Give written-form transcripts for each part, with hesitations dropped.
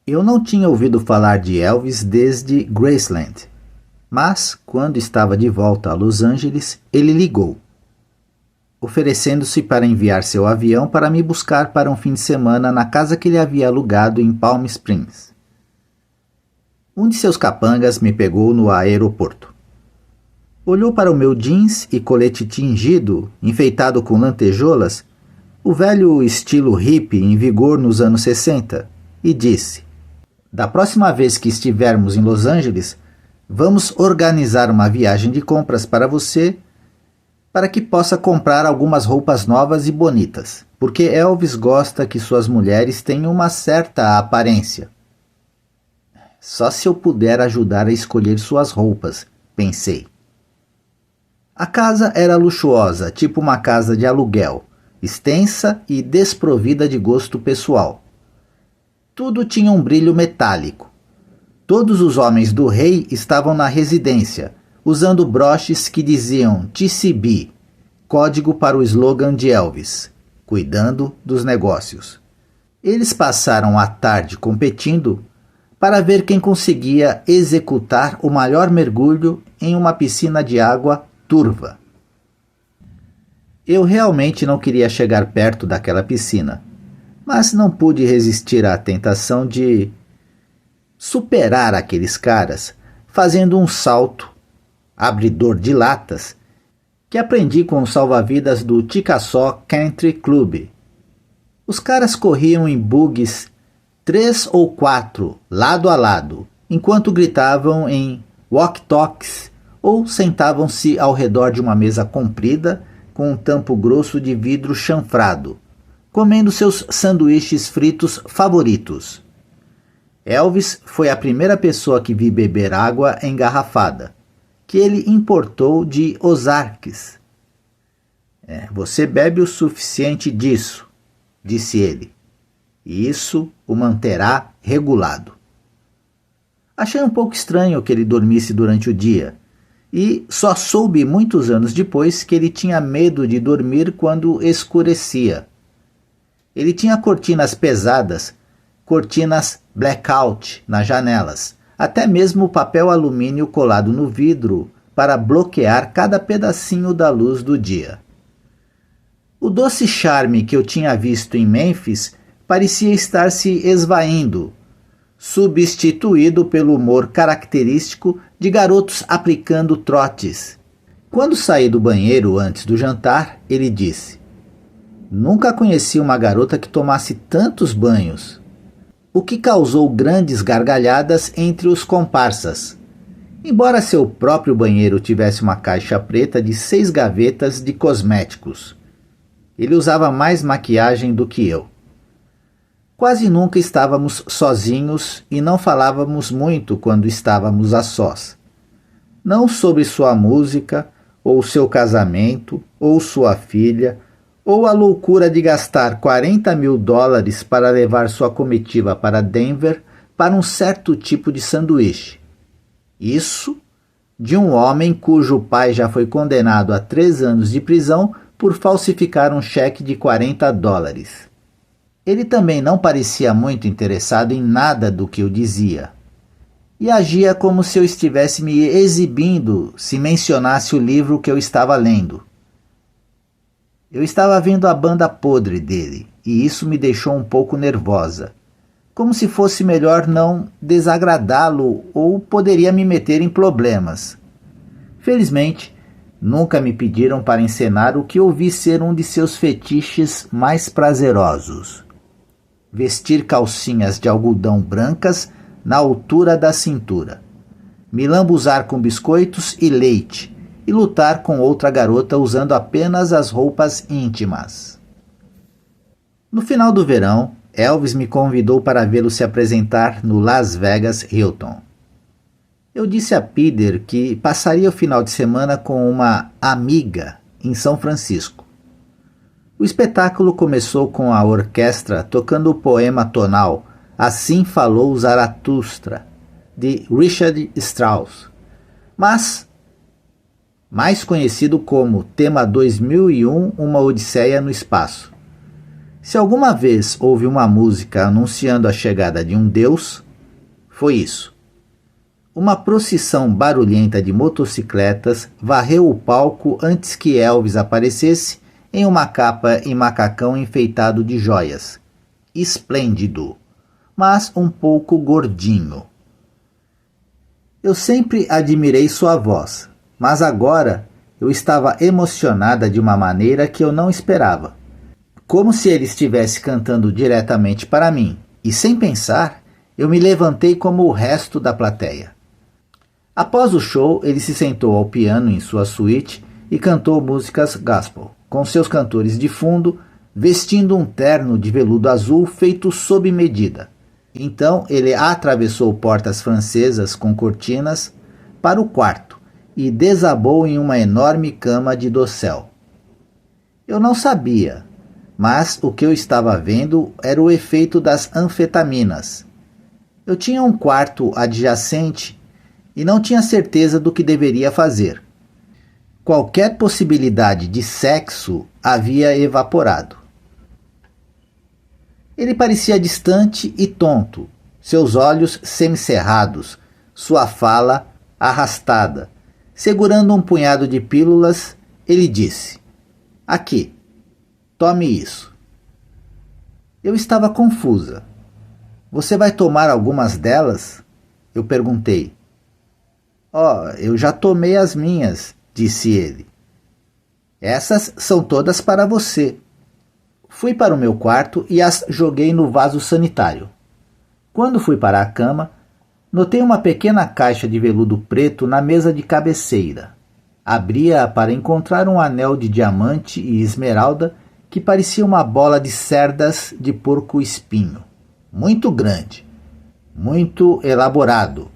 Eu não tinha ouvido falar de Elvis desde Graceland, mas, quando estava de volta a Los Angeles, ele ligou, oferecendo-se para enviar seu avião para me buscar para um fim de semana na casa que ele havia alugado em Palm Springs. Um de seus capangas me pegou no aeroporto. Olhou para o meu jeans e colete tingido, enfeitado com lantejoulas, o velho estilo hippie em vigor nos anos 60, e disse: "Da próxima vez que estivermos em Los Angeles, vamos organizar uma viagem de compras para você, para que possa comprar algumas roupas novas e bonitas, porque Elvis gosta que suas mulheres tenham uma certa aparência." Só se eu puder ajudar a escolher suas roupas, pensei. A casa era luxuosa, tipo uma casa de aluguel, extensa e desprovida de gosto pessoal. Tudo tinha um brilho metálico. Todos os homens do rei estavam na residência, usando broches que diziam TCB, código para o slogan de Elvis, cuidando dos negócios. Eles passaram a tarde competindo para ver quem conseguia executar o maior mergulho em uma piscina de água turva. Eu realmente não queria chegar perto daquela piscina, mas não pude resistir à tentação de superar aqueles caras fazendo um salto abridor de latas que aprendi com o salva-vidas do Chickasaw Country Club. Os caras corriam em bugs 3 ou 4 lado a lado, enquanto gritavam em walkie-talkies ou sentavam-se ao redor de uma mesa comprida com um tampo grosso de vidro chanfrado, comendo seus sanduíches fritos favoritos. Elvis foi a primeira pessoa que vi beber água engarrafada, que ele importou de Ozarks. Você bebe o suficiente disso, disse ele, e isso o manterá regulado. Achei um pouco estranho que ele dormisse durante o dia, e só soube muitos anos depois que ele tinha medo de dormir quando escurecia. Ele tinha cortinas pesadas, cortinas blackout nas janelas, até mesmo papel alumínio colado no vidro para bloquear cada pedacinho da luz do dia. O doce charme que eu tinha visto em Memphis parecia estar se esvaindo, substituído pelo humor característico de garotos aplicando trotes. Quando saí do banheiro antes do jantar, ele disse: "Nunca conheci uma garota que tomasse tantos banhos", o que causou grandes gargalhadas entre os comparsas. Embora seu próprio banheiro tivesse uma caixa preta de 6 gavetas de cosméticos, ele usava mais maquiagem do que eu. Quase nunca estávamos sozinhos e não falávamos muito quando estávamos a sós. Não sobre sua música, ou seu casamento, ou sua filha, ou a loucura de gastar $40 mil para levar sua comitiva para Denver para um certo tipo de sanduíche. Isso de um homem cujo pai já foi condenado a 3 anos de prisão por falsificar um cheque de $40. Ele também não parecia muito interessado em nada do que eu dizia, e agia como se eu estivesse me exibindo se mencionasse o livro que eu estava lendo. Eu estava vendo a banda podre dele, e isso me deixou um pouco nervosa, como se fosse melhor não desagradá-lo ou poderia me meter em problemas. Felizmente, nunca me pediram para encenar o que ouvi ser um de seus fetiches mais prazerosos: vestir calcinhas de algodão brancas na altura da cintura, me lambuzar com biscoitos e leite e lutar com outra garota usando apenas as roupas íntimas. No final do verão, Elvis me convidou para vê-lo se apresentar no Las Vegas Hilton. Eu disse a Peter que passaria o final de semana com uma amiga em São Francisco. O espetáculo começou com a orquestra tocando o poema tonal Assim Falou Zaratustra, de Richard Strauss, mas mais conhecido como Tema 2001, Uma Odisseia no Espaço. Se alguma vez houve uma música anunciando a chegada de um deus, foi isso. Uma procissão barulhenta de motocicletas varreu o palco antes que Elvis aparecesse em uma capa e macacão enfeitado de joias. Esplêndido, mas um pouco gordinho. Eu sempre admirei sua voz, mas agora eu estava emocionada de uma maneira que eu não esperava. Como se ele estivesse cantando diretamente para mim, e sem pensar, eu me levantei como o resto da plateia. Após o show, ele se sentou ao piano em sua suíte e cantou músicas gospel, com seus cantores de fundo, vestindo um terno de veludo azul feito sob medida. Então ele atravessou portas francesas com cortinas para o quarto e desabou em uma enorme cama de dossel. Eu não sabia, mas o que eu estava vendo era o efeito das anfetaminas. Eu tinha um quarto adjacente e não tinha certeza do que deveria fazer. Qualquer possibilidade de sexo havia evaporado. Ele parecia distante e tonto, seus olhos semicerrados, sua fala arrastada. Segurando um punhado de pílulas, ele disse: "Aqui, tome isso." Eu estava confusa. "Você vai tomar algumas delas?" Eu perguntei. Eu já tomei as minhas", disse ele. "Essas são todas para você." Fui para o meu quarto e as joguei no vaso sanitário. Quando fui para a cama, notei uma pequena caixa de veludo preto na mesa de cabeceira. Abri-a para encontrar um anel de diamante e esmeralda que parecia uma bola de cerdas de porco-espinho. Muito grande, muito elaborado,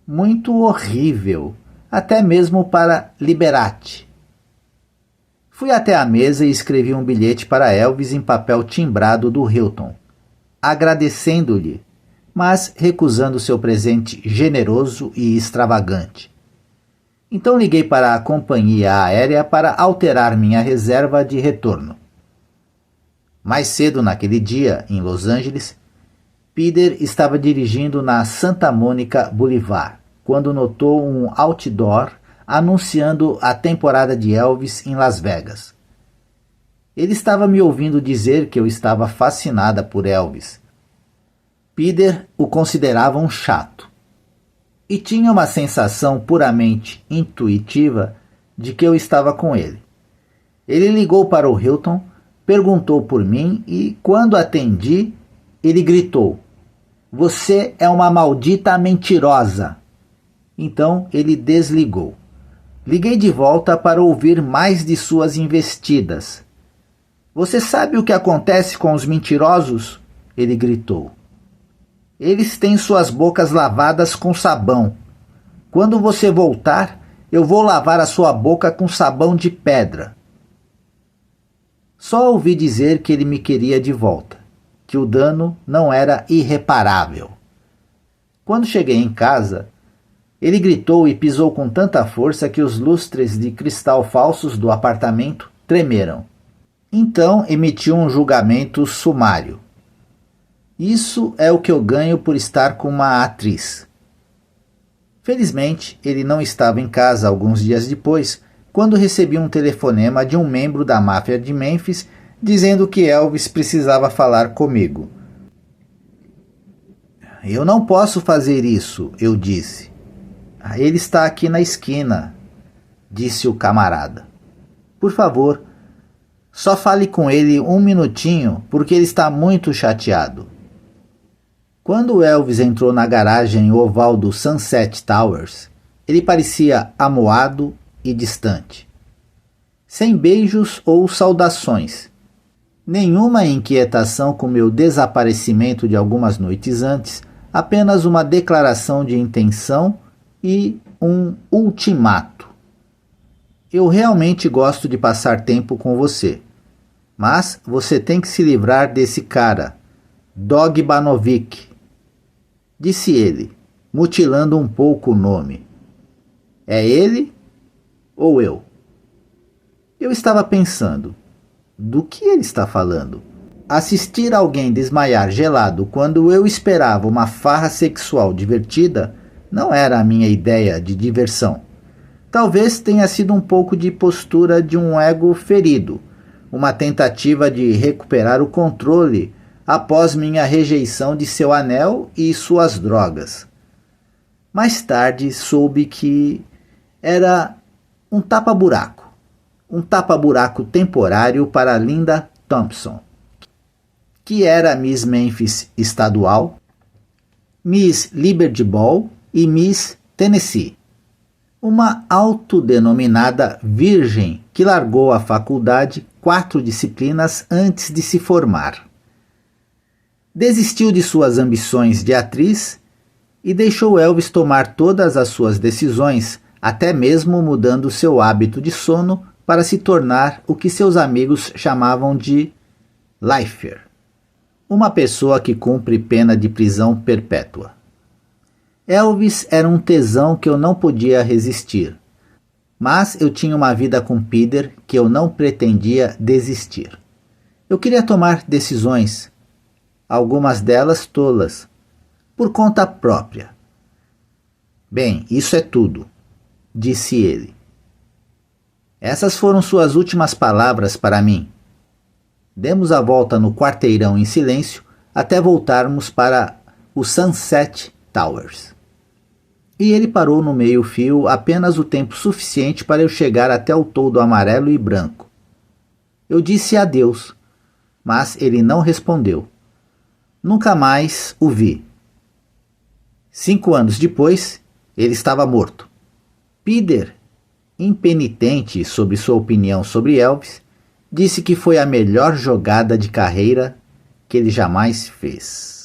muito horrível, até mesmo para Liberati. Fui até a mesa e escrevi um bilhete para Elvis em papel timbrado do Hilton, agradecendo-lhe, mas recusando seu presente generoso e extravagante. Então liguei para a companhia aérea para alterar minha reserva de retorno. Mais cedo naquele dia, em Los Angeles, Peter estava dirigindo na Santa Monica Boulevard, quando notou um outdoor anunciando a temporada de Elvis em Las Vegas. Ele estava me ouvindo dizer que eu estava fascinada por Elvis. Peter o considerava um chato. E tinha uma sensação puramente intuitiva de que eu estava com ele. Ele ligou para o Hilton, perguntou por mim e, quando atendi, ele gritou: "Você é uma maldita mentirosa!" Então ele desligou. Liguei de volta para ouvir mais de suas investidas. "Você sabe o que acontece com os mentirosos?" ele gritou. "Eles têm suas bocas lavadas com sabão. Quando você voltar, eu vou lavar a sua boca com sabão de pedra." Só ouvi dizer que ele me queria de volta, que o dano não era irreparável. Quando cheguei em casa, ele gritou e pisou com tanta força que os lustres de cristal falsos do apartamento tremeram. Então emitiu um julgamento sumário. "Isso é o que eu ganho por estar com uma atriz." Felizmente, ele não estava em casa alguns dias depois, quando recebi um telefonema de um membro da máfia de Memphis dizendo que Elvis precisava falar comigo. "Eu não posso fazer isso", eu disse. "Ele está aqui na esquina", disse o camarada. "Por favor, só fale com ele um minutinho, porque ele está muito chateado." Quando Elvis entrou na garagem oval do Sunset Towers, ele parecia amuado e distante. Sem beijos ou saudações. Nenhuma inquietação com meu desaparecimento de algumas noites antes, apenas uma declaração de intenção e um ultimato. "Eu realmente gosto de passar tempo com você, mas você tem que se livrar desse cara, Dogbanovic", disse ele, mutilando um pouco o nome. "É ele ou eu?" Eu estava pensando, do que ele está falando? Assistir alguém desmaiar gelado quando eu esperava uma farra sexual divertida não era a minha ideia de diversão. Talvez tenha sido um pouco de postura de um ego ferido, uma tentativa de recuperar o controle após minha rejeição de seu anel e suas drogas. Mais tarde soube que era um tapa-buraco temporário para Linda Thompson, que era Miss Memphis estadual, Miss Liberty Ball e Miss Tennessee, uma autodenominada virgem que largou a faculdade 4 disciplinas antes de se formar. Desistiu de suas ambições de atriz e deixou Elvis tomar todas as suas decisões, até mesmo mudando seu hábito de sono para se tornar o que seus amigos chamavam de lifer, uma pessoa que cumpre pena de prisão perpétua. Elvis era um tesão que eu não podia resistir, mas eu tinha uma vida com Peter que eu não pretendia desistir. Eu queria tomar decisões, algumas delas tolas, por conta própria. Bem, isso é tudo, disse ele. Essas foram suas últimas palavras para mim. Demos a volta no quarteirão em silêncio até voltarmos para o Sunset Towers. E ele parou no meio-fio apenas o tempo suficiente para eu chegar até o toldo amarelo e branco. Eu disse adeus, mas ele não respondeu. Nunca mais o vi. 5 anos depois, ele estava morto. Peter, impenitente sobre sua opinião sobre Elvis, disse que foi a melhor jogada de carreira que ele jamais fez.